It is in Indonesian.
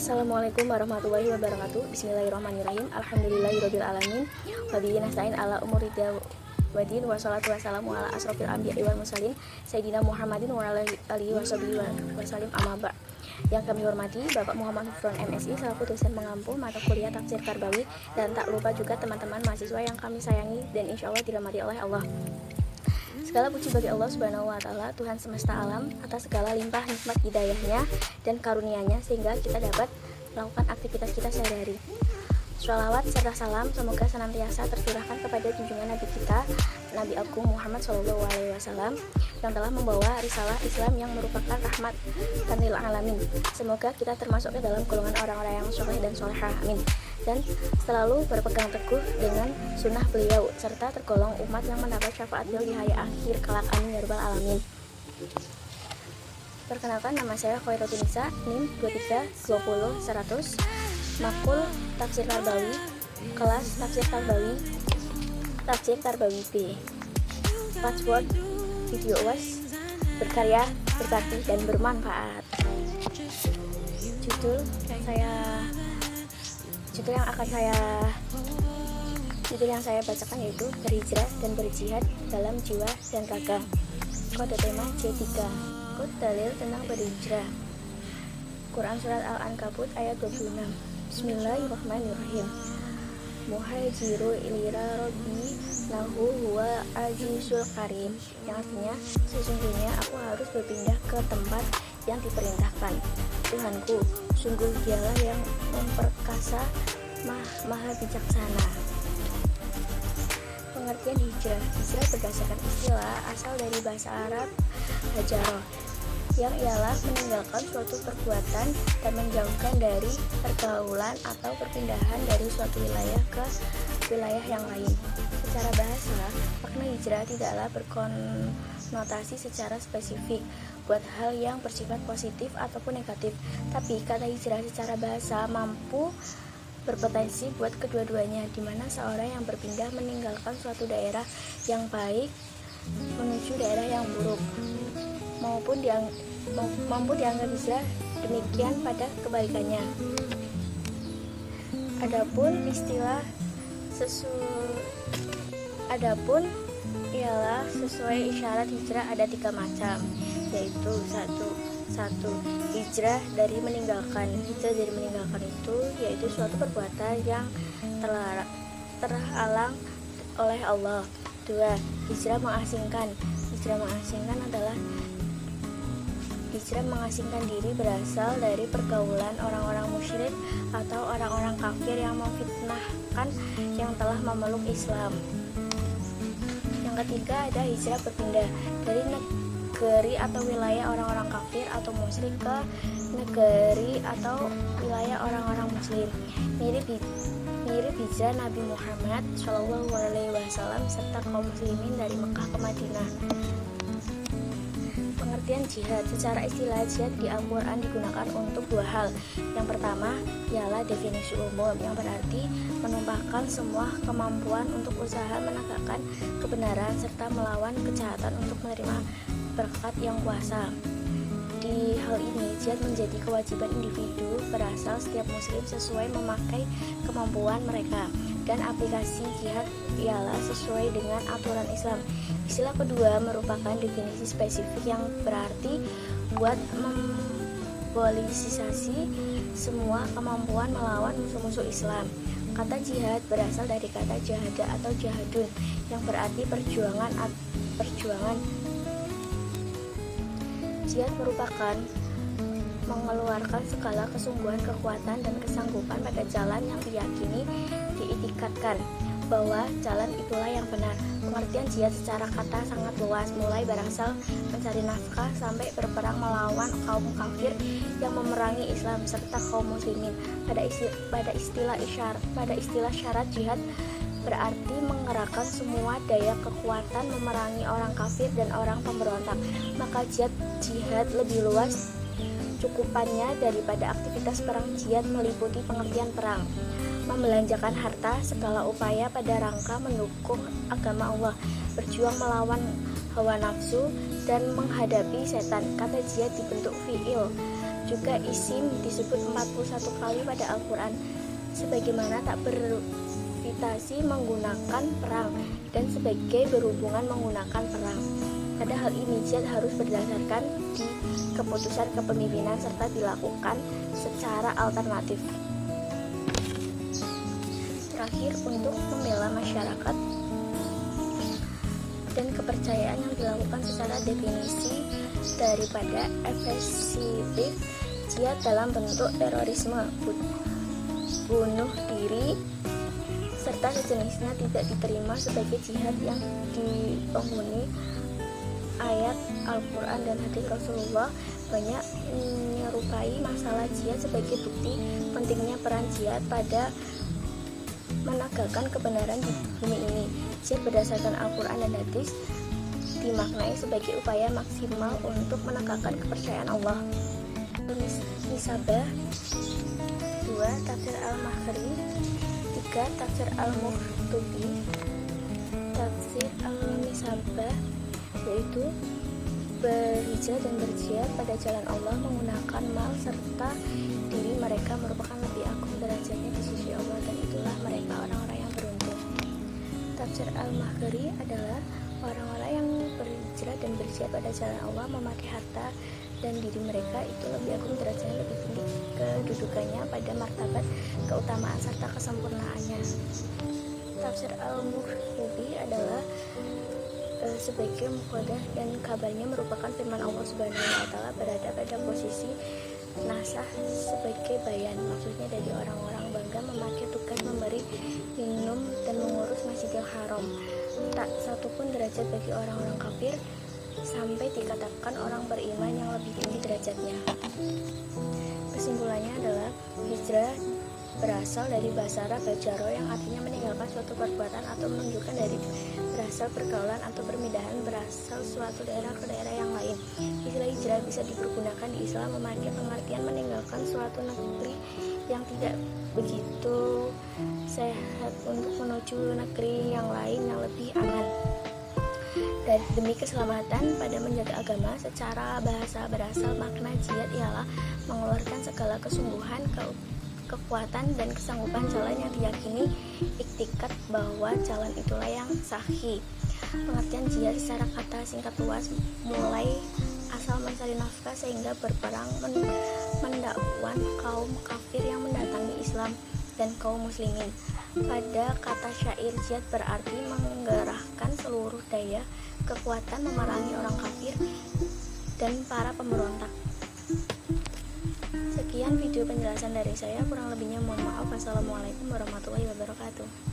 Assalamualaikum warahmatullahi wabarakatuh. Bismillahirrahmanirrahim. Alhamdulillahirabbil alamin. Wa bihi nasta'in ala umuri wadin wassalatu wassalamu ala asrofil anbiya'i wal mursalin sayyidina Muhammadin wa ala alihi washabihi wasallim amma ba'd. Yang kami hormati Bapak Muhammad Hufron MSI selaku dosen pengampu mata kuliah Tafsir Karbawi, dan tak lupa juga teman-teman mahasiswa yang kami sayangi dan insya Allah dirahmati oleh Allah. Segala puji bagi Allah Subhanahu wa Ta'ala, Tuhan semesta alam, atas segala limpah nikmat hidayahnya dan karunia-Nya sehingga kita dapat melakukan aktivitas kita sehari-hari. Sholawat serta salam semoga senantiasa tercurahkan kepada junjungan Nabi kita, Nabi Agung Muhammad SAW, yang telah membawa risalah Islam yang merupakan rahmat lil alamin. Semoga kita termasuk ke dalam golongan orang-orang yang soleh dan solehah, amin. Dan selalu berpegang teguh dengan sunnah beliau serta tergolong umat yang mendapat syafaat beliau di hari akhir kelak, amin ya rabbal alamin. Perkenalkan, nama saya Khoirotin Nisa, NIM 2320 100, Makul Tafsir Karbawi, kelas Tafsir Karbawi B. Password video was berkarya, berbakti, dan bermanfaat. Judul yang saya bacakan yaitu berhijrah dan berjihad dalam jiwa dan raga. Kode tema C3. Kode dalil tentang berhijrah. Quran surat Al-Ankabut ayat 26. Bismillahirrahmanirrahim. Muhajiru ilira robbi lahu huwa azizul karim, yang artinya sesungguhnya aku harus berpindah ke tempat yang diperintahkan Tuhanku, sungguh dialah yang memperkasa, maha bijaksana. Pengertian hijrah. Hijrah berdasarkan istilah asal dari bahasa Arab hajaroh, yang ialah meninggalkan suatu perbuatan dan menjauhkan dari pergaulan atau perpindahan dari suatu wilayah ke wilayah yang lain. Secara bahasa, makna hijrah tidaklah berkonotasi secara spesifik buat hal yang bersifat positif ataupun negatif, tapi kata hijrah secara bahasa mampu berpotensi buat kedua-duanya, di mana seorang yang berpindah meninggalkan suatu daerah yang baik menuju daerah yang buruk mampu dianggap hijrah demikian pada kebaikannya. Adapun ialah sesuai isyarat hijrah ada 3 macam, yaitu satu hijrah dari meninggalkan. Hijrah dari meninggalkan itu yaitu suatu perbuatan yang terhalang oleh Allah. 2. Hijrah mengasingkan. Hijrah mengasingkan adalah hijrah mengasingkan diri berasal dari pergaulan orang-orang musyrik atau orang-orang kafir yang memfitnahkan yang telah memeluk Islam. Yang ketiga ada hijrah berpindah dari negeri atau wilayah orang-orang kafir atau musyrik ke negeri atau wilayah orang-orang muslim, mirip hijrah Nabi Muhammad SAW serta kaum muslimin dari Mekah ke Madinah. Pengertian jihad. Secara istilah jihad di Al-Quran digunakan untuk 2 hal. Yang pertama ialah definisi umum, yang berarti menumpahkan semua kemampuan untuk usaha menegakkan kebenaran serta melawan kejahatan untuk menerima berkat yang kuasa. Di hal ini, jihad menjadi kewajiban individu berasal setiap muslim sesuai memakai kemampuan mereka, dan aplikasi jihad ialah sesuai dengan aturan Islam. Istilah kedua merupakan definisi spesifik yang berarti buat mempolitisasi semua kemampuan melawan musuh-musuh Islam. Kata jihad berasal dari kata jahada atau jahadun, yang berarti perjuangan. Jihad merupakan mengeluarkan segala kesungguhan, kekuatan, dan kesanggupan pada jalan yang diyakini diitikadkan bahwa jalan itulah yang benar. Pengertian jihad secara kata sangat luas, mulai berasal mencari nafkah sampai berperang melawan kaum kafir yang memerangi Islam serta kaum muslimin. Pada istilah syarat jihad berarti mengerahkan semua daya kekuatan memerangi orang kafir dan orang pemberontak. Maka jihad lebih luas cukupannya daripada aktivitas perang. Jihad meliputi pengertian perang, membelanjakan harta, segala upaya pada rangka mendukung agama Allah, berjuang melawan hawa nafsu, dan menghadapi setan. Kata jihad dibentuk fi'il, Juga isim disebut 41 kali pada Al-Quran, sebagaimana tak berfitasi menggunakan perang dan sebagai berhubungan menggunakan perang. Pada hal ini jihad harus berdasarkan di keputusan kepemimpinan serta dilakukan secara alternatif. Terakhir, untuk membela masyarakat dan kepercayaan yang dilakukan secara definisi daripada efektif, jihad dalam bentuk terorisme, bunuh diri, serta sejenisnya tidak diterima sebagai jihad yang dipenghuni ayat Al-Quran dan hadis Rasulullah banyak menyerupai masalah jihad sebagai bukti pentingnya peran jihad pada menegakkan kebenaran di bumi ini. Jihad berdasarkan Al-Quran dan hadis dimaknai sebagai upaya maksimal untuk menegakkan kepercayaan Allah. Nisabah 2. Tafsir Al-Makhri 3. Tafsir Al-Mukhtubi. Tafsir Al-Nisabah yaitu berhijrah dan berjihad pada jalan Allah menggunakan mal serta diri mereka merupakan lebih agung derajatnya di sisi Allah, dan itulah mereka orang-orang yang beruntung. Tafsir Al-Makhri adalah orang-orang yang berhijrah dan berjihad pada jalan Allah memakai harta dan diri mereka itu lebih agung derajatnya, lebih tinggi kedudukannya pada martabat keutamaan serta kesempurnaannya. Tafsir Al-Mukhtubi adalah sebagai mukhadah dan kabarnya merupakan firman Allah Subhanahu wa taala berada pada posisi nasah sebagai bayan, maksudnya dari orang-orang bangga memakai tugas memberi minum dan mengurus Masjidil Haram. Tak satupun derajat bagi orang-orang kafir sampai dikatakan orang beriman yang lebih tinggi derajatnya. Kesimpulannya adalah hijrah berasal dari bahasa Arab bajaro yang artinya meninggalkan suatu perbuatan atau menunjukkan dari berasal pergaulan atau perpindahan berasal suatu daerah ke daerah yang lain. Istilah hijrah bisa dipergunakan di Islam memakai pengertian meninggalkan suatu negeri yang tidak begitu sehat untuk menuju negeri yang lain yang lebih aman. Dan demi keselamatan pada menjaga agama, secara bahasa berasal makna jihad ialah mengeluarkan segala kesungguhan, kekuatan dan kesanggupan jalan yang diyakini iktikat bahwa jalan itulah yang sahih. Pengertian jihad secara kata singkat luas mulai asal mencari nafkah sehingga berperang mendakwan kaum kafir yang mendatangi Islam dan kaum muslimin. Pada kata syair, jihad berarti menggerahkan seluruh daya kekuatan memerangi orang kafir dan para pemberontak. Sekian video penjelasan dari saya, kurang lebihnya mohon maaf. Wassalamualaikum warahmatullahi wabarakatuh.